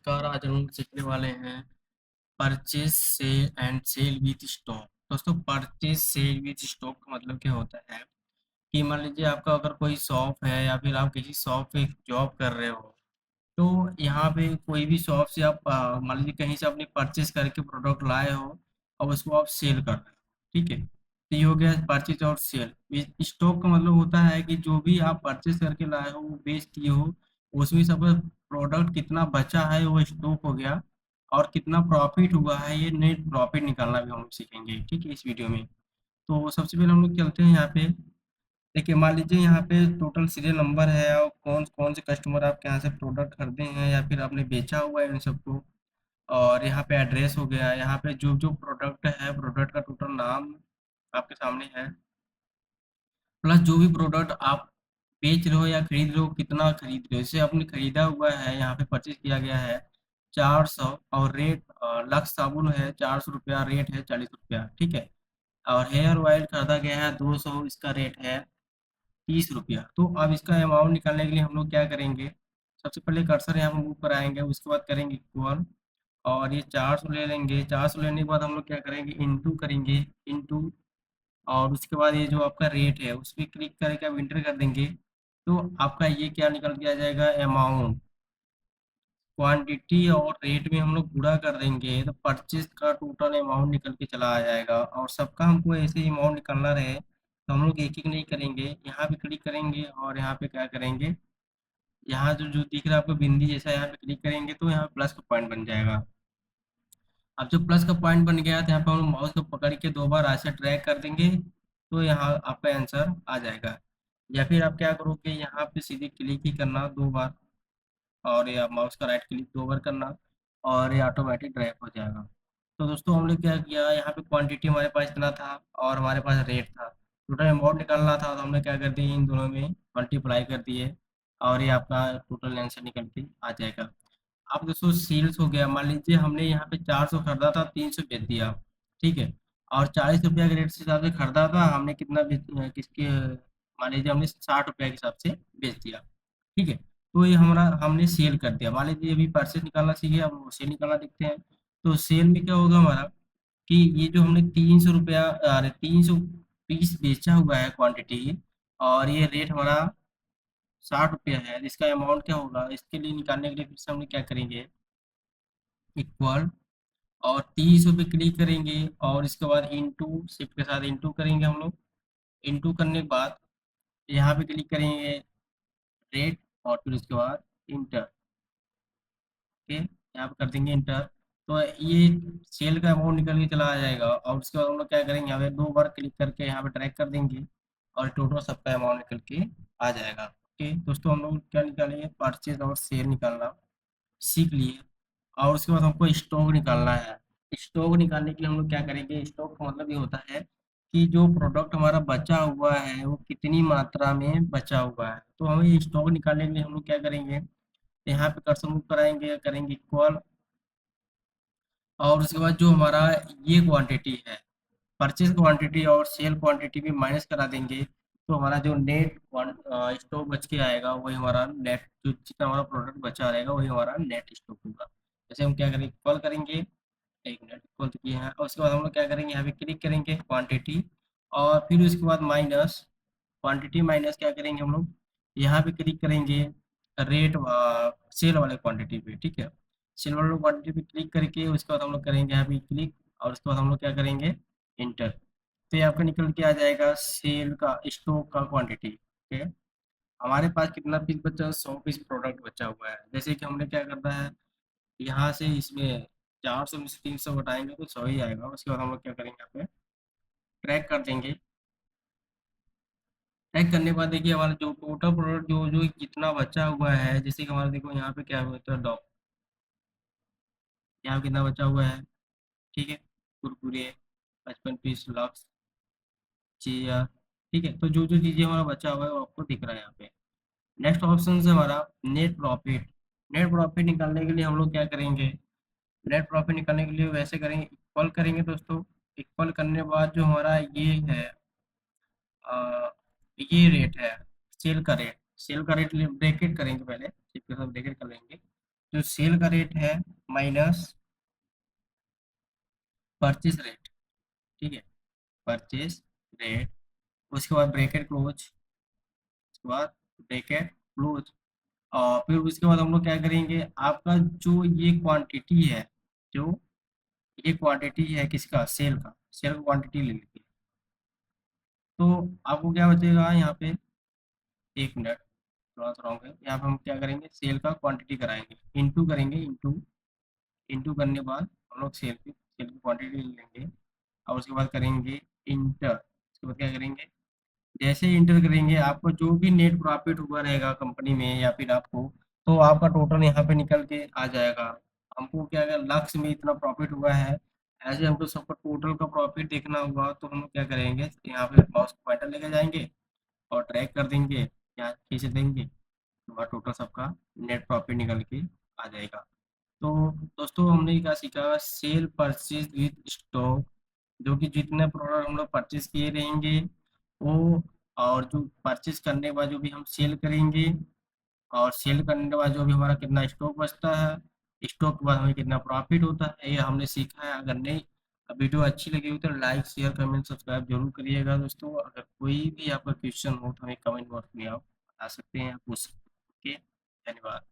नमस्कार। आज हम लोग सीखने वाले हैं purchase sale and sale with stock. दोस्तों, परचेज सेल विद स्टॉक का मतलब क्या होता है कि मान लीजिए आपका अगर कोई शॉप है या फिर आप किसी शॉप पे जॉब कर रहे हो, तो यहाँ पे कोई भी शॉप से आप मान लीजिए कहीं से आपने परचेज करके प्रोडक्ट लाए हो और उसको आप सेल कर रहे हो। ठीक है, तो ये हो गया परचेज और सेल। स्टॉक का मतलब होता है कि जो भी आप परचेज करके लाए हो वो बेच दिए हो, उसमें सब प्रोडक्ट कितना बचा है वो स्टॉक हो गया, और कितना प्रॉफिट हुआ है ये नेट प्रॉफिट निकालना भी हम लोग सीखेंगे। ठीक है, इस वीडियो में। तो सबसे पहले हम लोग चलते हैं यहाँ पे। देखिए, मान लीजिए यहाँ पे टोटल सीरियल नंबर है और कौन कौन से कस्टमर आपके यहाँ से प्रोडक्ट खरीदे हैं या फिर आपने बेचा हुआ है इन सबको। और यहाँ पे एड्रेस हो गया, यहाँ पे जो जो प्रोडक्ट है प्रोडक्ट का टोटल नाम आपके सामने है, प्लस जो भी प्रोडक्ट आप बेच रहे हो या खरीद रहे हो कितना खरीद रहे हो। जैसे आपने खरीदा हुआ है, यहाँ पे परचेज किया गया है 400, और रेट लक्स साबुन है 400 रुपया, रेट है 40 रुपया। ठीक है, और हेयर ऑयल खरीदा गया है 200, इसका रेट है 30 रुपया। तो अब इसका अमाउंट निकालने के लिए हम लोग क्या करेंगे, सबसे पहले कर्सर यहाँ पर मूव कराएंगे, उसके बाद करेंगे इक्वल, और ये 400 ले लेंगे। 400 लेने के बाद हम लोग क्या करेंगे, इंटू करेंगे, इंटू, और उसके बाद ये जो आपका रेट है उस पर क्लिक करके आप इंटर कर देंगे। तो आपका ये क्या निकल के आ जाएगा, अमाउंट। क्वांटिटी और रेट में हम लोग गुणा कर देंगे तो परचेज का टोटल अमाउंट निकल के चला आ जाएगा। और सबका हमको ऐसे ही अमाउंट निकालना रहे तो हम लोग एक एक नहीं करेंगे, यहाँ पे क्लिक करेंगे और यहाँ पे क्या करेंगे, यहाँ जो जो दिख रहा है आपको बिंदी जैसा, यहाँ पे क्लिक करेंगे तो यहाँ प्लस का पॉइंट बन जाएगा। अब जो प्लस का पॉइंट बन गया तो यहाँ पे हम माउस को पकड़ के दो बार ऐसे ड्रैग कर देंगे, तो यहाँ आपका आंसर आ जाएगा। या फिर आप क्या करोगे, यहाँ पे सीधे क्लिक ही करना दो बार, और या माउस का राइट क्लिक दो बार करना, और ये ऑटोमेटिक ड्रैग हो जाएगा। तो दोस्तों, हमने क्या किया, यहाँ पे क्वांटिटी हमारे पास इतना था और हमारे पास रेट था, टोटल अमाउंट निकालना था, तो हमने क्या कर दिया, इन दोनों में मल्टीप्लाई कर दिए, और ये आपका टोटल आंसर निकल के आ जाएगा। अब दोस्तों, सेल्स हो गया। मान लीजिए हमने यहाँ पे 400 खरीदा था, 300 बेच दिया। ठीक है, और 40 रुपया के रेट से हिसाब से खरीदा था, हमने कितना किसके, मान लीजिए हमने 60 रुपया के हिसाब से बेच दिया। ठीक है, तो ये हमारा हमने सेल कर दिया। मान लीजिए अभी परचेज निकालना सीखे, अब वो सेल निकालना देखते हैं। तो सेल में क्या होगा हमारा, कि ये जो हमने 300 रुपया, अरे 300 पीस बेचा हुआ है क्वांटिटी, और ये रेट हमारा 60 रुपया है, इसका अमाउंट क्या होगा, इसके लिए निकालने के लिए फिर से हम लोग क्या करेंगे, इक्वल, और 30 पे क्लिक करेंगे, और इसके बाद इंटू, शिफ्ट के साथ इंटू करेंगे हम लोग। इंटू करने के बाद यहाँ पे क्लिक करेंगे रेट, और फिर उसके बाद इंटर। ओके, यहाँ पे कर देंगे इंटर। तो ये सेल का अमाउंट निकल के चला आ जाएगा, और उसके बाद हम लोग क्या करेंगे, यहाँ पे दो बार क्लिक करके यहाँ पे ट्रैक कर देंगे, और टोटल सबका अमाउंट निकल के आ जाएगा। ओके दोस्तों, हम लोग क्या निकालेंगे, परचेज और सेल निकालना सीख लिए। और उसके बाद हमको स्टॉक निकालना है। स्टॉक निकालने के लिए हम लोग क्या करेंगे, स्टॉक का मतलब ये होता है कि जो प्रोडक्ट हमारा बचा हुआ है वो कितनी मात्रा में बचा हुआ है। तो हमें स्टॉक निकालने के लिए हम लोग क्या करेंगे, यहाँ पे कर्सर मूव कराएंगे, करेंगे इक्वल, और उसके बाद जो हमारा ये क्वांटिटी है, परचेज क्वांटिटी और सेल क्वांटिटी भी माइनस करा देंगे, तो हमारा जो नेट स्टॉक बच के आएगा वही हमारा नेट, जो जितना हमारा प्रोडक्ट बचा रहेगा वही हमारा नेट स्टॉक होगा। जैसे हम क्या करेंगे, कॉल करेंगे, एक मिनट, कॉल तो किया है, और उसके बाद हम लोग क्या करेंगे, यहाँ पे क्लिक करेंगे क्वांटिटी, और फिर उसके बाद माइनस क्वांटिटी, माइनस क्या करेंगे हम लोग, यहाँ पे क्लिक करेंगे रेट, सेल वाले क्वांटिटी पे। ठीक है, सेल वाले क्वांटिटी पे क्लिक करके उसके बाद हम लोग करेंगे यहाँ पे क्लिक, और उसके बाद हम लोग क्या करेंगे, इंटर। तो ये आपका निकल के आ जाएगा सेल का, स्टॉक का क्वांटिटी। ओके, हमारे पास कितना पीस बचा, 100 पीस प्रोडक्ट बचा हुआ है। जैसे कि हमने क्या करना है, यहाँ से इसमें 400 में से 300 घटाएंगे तो 100 ही आएगा। उसके बाद हम लोग क्या करेंगे, यहाँ पे ट्रैक कर देंगे। ट्रैक करने के बाद देखिए हमारा जो टोटल प्रोडक्ट जो जो जितना बचा हुआ है, जैसे कि हमारा देखो यहाँ पे क्या हुआ है, डॉग, यहाँ पे कितना बचा हुआ है। ठीक है, कुरकुरे 55 पीस, लक्स, चेयर। ठीक है, तो जो जो चीज़ें हमारा बचा हुआ है वो आपको दिख रहा है यहाँ पे। नेक्स्ट ऑप्शन है हमारा नेट प्रॉफिट। नेट प्रॉफिट निकालने के लिए हम लोग क्या करेंगे, नेट प्रॉफिट निकालने के लिए वैसे करेंगे, इक्वल करेंगे दोस्तों। इक्वल करने के बाद जो हमारा ये है, अ, ये रेट है, सेल का रेट, सेल का रेट ब्रैकेट करेंगे, पहले सिर्फ के साथ ब्रैकेट कर लेंगे। जो सेल का रेट है माइनस परचेस रेट, ठीक है, परचेस रेट, उसके बाद ब्रैकेट क्लोज, उसके बाद ब्रैकेट क्लोज, और फिर उसके बाद हम लोग क्या करेंगे, आपका जो ये क्वांटिटी है, जो ये क्वांटिटी है किसका, सेल का, सेल का क्वांटिटी ले लीजिए। तो आपको क्या बचेगा यहाँ पे, एक मिनट, थोड़ा सा रॉन्ग है, यहाँ पे हम क्या करेंगे, सेल का क्वांटिटी कराएंगे, इंटू करेंगे, इंटू, इंटू करने के बाद हम लोग सेल की क्वांटिटी ले लेंगे, और उसके बाद करेंगे इंटर, उसके बाद क्या करेंगे, जैसे ही इंटर करेंगे आपको जो भी नेट प्रॉफिट हुआ रहेगा कंपनी में या फिर आपको, तो आपका टोटल यहाँ पे निकल के आ जाएगा। हमको क्या अगर लक्ष्य में इतना प्रॉफिट हुआ है, ऐसे हमको सबका टोटल का प्रॉफिट देखना होगा, तो हम लोग क्या करेंगे, यहाँ पे माउस पॉइंटर लेके जाएंगे और ट्रैक कर देंगे, यहाँ खींच देंगे, तो वहाँ टोटल सबका नेट प्रॉफिट निकल के आ जाएगा। तो दोस्तों हमने क्या सीखा, सेल परचेज विथ स्टॉक, जो कि जितने प्रोडक्ट हम लोग परचेज किए रहेंगे वो, और जो परचेज करने के बाद जो भी हम सेल करेंगे, और सेल करने के बाद जो भी हमारा कितना स्टॉक बचता है, स्टॉक के बाद हमें कितना प्रॉफिट होता है, ये हमने सीखा है। अगर नहीं वीडियो अच्छी लगी हो तो लाइक शेयर कमेंट सब्सक्राइब जरूर करिएगा दोस्तों। अगर कोई भी आपका क्वेश्चन हो तो हमें कमेंट बॉक्स में आप बता सकते हैं, आप पूछ सकते हैं। ओके, धन्यवाद।